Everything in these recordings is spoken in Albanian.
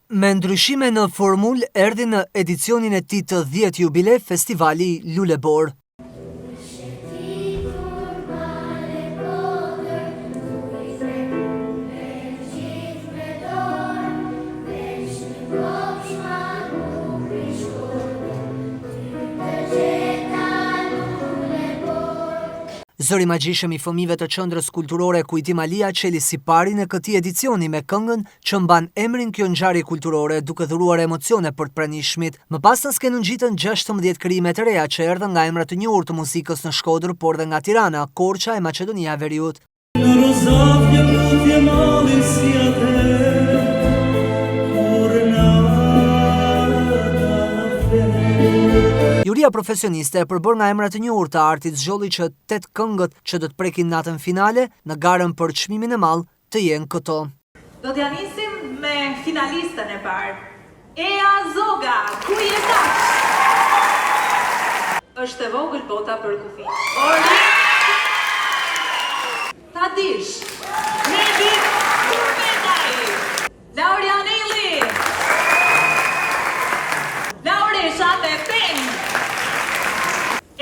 Me ndryshime në formul, erdhi në edicionin e tij të 10 jubile festivali Lulebor. Zëri magjishëm i fëmijëve të qendrës kulturore Kujtim Alia çeli sipari në këtij edicioni me këngën që mban emrin kjo ngjarje kulturore, duke dhuruar emocione për të pranishmit. Më pas në skenë ngjitën 16 krijime të reja që erdhën nga emra të njohur të muzikës në Shkodër, por dhe nga Tirana, Korça e Maqedonia e Veriut. Juria profesioniste e përbër nga emra të njohur të artit zgjolli që 8 këngët që do të prekin natën finale në garën për çmimin e madh të jenë këto. Do t'ja nisim me finalistën e parë. Ea Zoga, ku je tash? Është e vogël bota për kufi. Ori ta dish. Medi Kurmedaj. Laurian Eli. Lauresha Pepeng.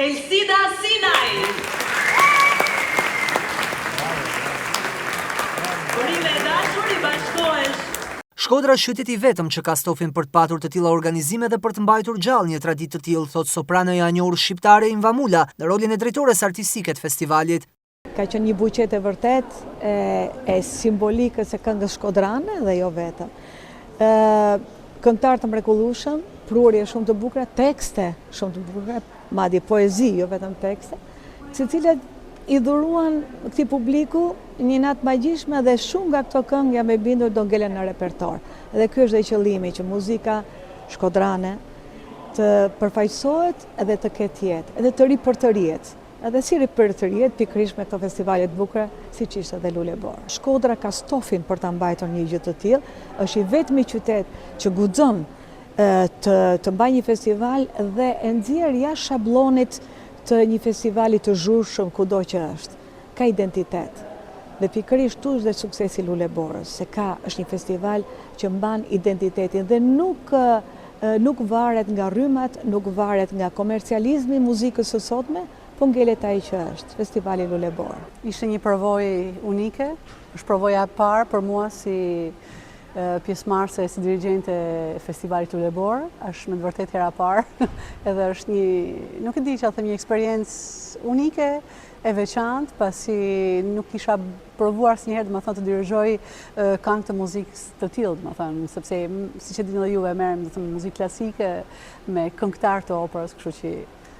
Elsida Sinaj. Kurime dashur i bashkohesh. Shkodra është qyteti i vetëm që ka stofin për të patur të tilla organizime dhe për të mbajtur gjallë një traditë të tillë, thot sopranoja e njohur shqiptare Inva Mula në rolin e drejtores artistike të festivalit. Ka qenë një buqet e vërtet e simbolikës e këngës shkodrane dhe jo vetëm. Këngëtar të mrekullueshëm, prurje shumë të bukura, tekste shumë të bukura, madje poezi, jo vetëm tekste, të cilat i dhuruan këtij publiku një natë magjishme dhe shumë nga këto këngë jam e bindur do ngelen në repertor. Dhe ky është dhe qëllimi që muzika shkodrane të përfaqësohet edhe të ketë jetë, edhe të ri për të rjetë. Edhe si ri për të rjetë pikërisht me këto festivale të bukura, siç ishte edhe Lulebor. Shkodra ka stofin për ta mbajtur një gjë të tillë, është i vetmi qytet që guxon të mbaj një festival dhe e nxjerr jashtë shablonit të një festivali të zhurshëm kudo që është. Ka identitet. Dhe pikërisht tu është dhe suksesi i Luleborës, se është një festival që mban identitetin dhe nuk varet nga rrymat, nuk varet nga komercializmi i muzikës së sotme, po ngelet ai që është festivali Lulebor. Ishte një përvojë unike, është përvoja e parë për mua si pjesëmarrëse si dirigjente e festivalit Lulebor, është me të vërtetë hera parë, edhe është nuk e di çfarë them, një eksperiencë unike e veçantë, pasi nuk kisha provuar asnjëherë, domethënë të dirigjoj këngë të muzikës të tillë, domethënë, sepse siç e dini edhe juve merrem me muzikë klasike me këngëtar të operës, kështu që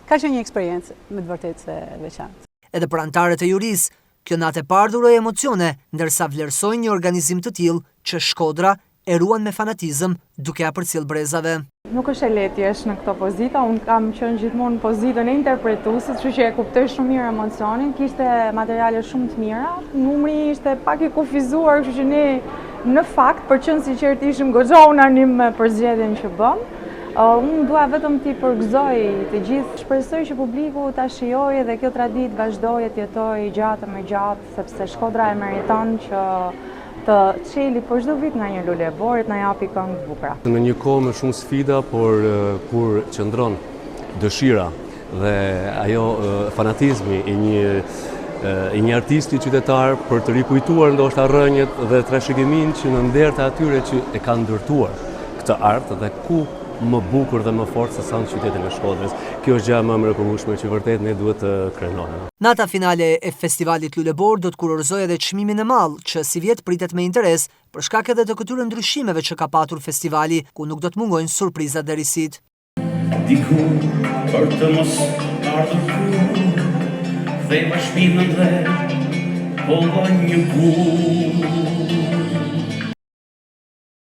ka qenë një eksperiencë me të vërtetë se veçantë. Edhe për anëtarët e jurisë, kjo natë e parë dhuroi emocione, ndërsa vlerësoi një organizim të tillë që Shkodra e ruan me fanatizëm duke ia përcjell brezave. Nuk është e lehtë jesh në këto pozita, unë kam qenë gjithmonë në pozitën e interpretuesit, kështu që e kuptoj shumë mirë emocionin, kishte materiale shumë të mira, numri ishte pak i kufizuar, kështu që ne në fakt, për qenë sinqert ishim goxha unanim për zgjedhjen që bëm. Unë dua vetëm t'i përgëzoj të gjithë, shpresoj që publiku ta shijojë dhe kjo traditë vazhdojë të jetojë gjatë më gjatë, sepse Shkodra e meriton që të çeli për çdo vit nga një Lulebor, të na japi këngë të bukura. Në një kohë me shumë sfida, por kur qëndron dëshira dhe ajo fanatizmi i një artisti qytetar për të rikujtuar ndoshta rrënjët dhe trashëgiminë që në nder të atyre që e kanë ndërtuar këtë art dhe ku më bukur dhe më fort se sa në qytetin e Shkodrës. Kjo është gjë më e mrekullueshme që vërtet ne duhet të krenohemi. Nata finale e festivalit Lulebor do të kurorëzojë edhe çmimin e madh, që si vjet pritet me interes, për shkak edhe të këtyre ndryshimeve që ka patur festivali, ku nuk do të mungojnë surprizat dhe risit. Diku për të mos ardhur kur, kthej pa shpinën dhe po një kur.